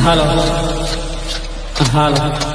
hello hello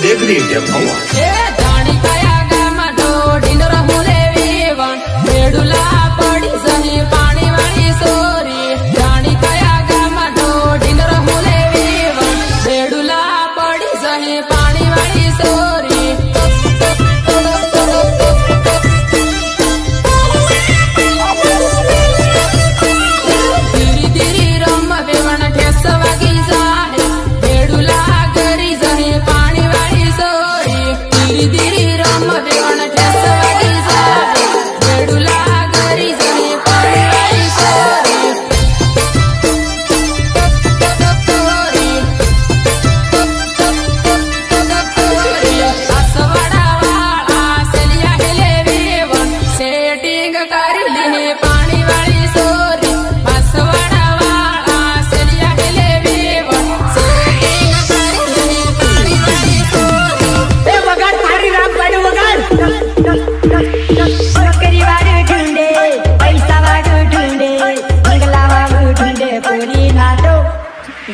देख रही है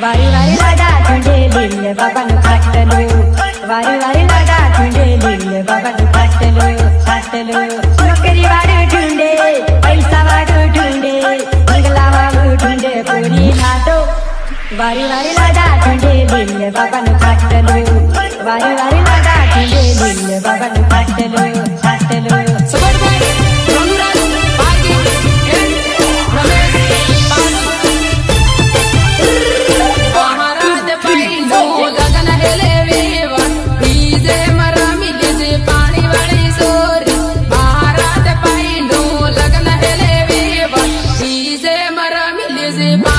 वारी वारी लगा झुंडे लीले बाबा नु खाटलो वारी वारी लगा झुंडे लीले बाबा नु खाटलो खाटलो नौकरी वाले ढूंढे पैसा वाले ढूंढे बंगला वाले ढूंढे पूरी खाटो वारी वारी लगा झुंडे लीले बाबा नु खाटलो वारी वारी लगा झुंडे लीले बाबा नु खाटलो खाटलो Is it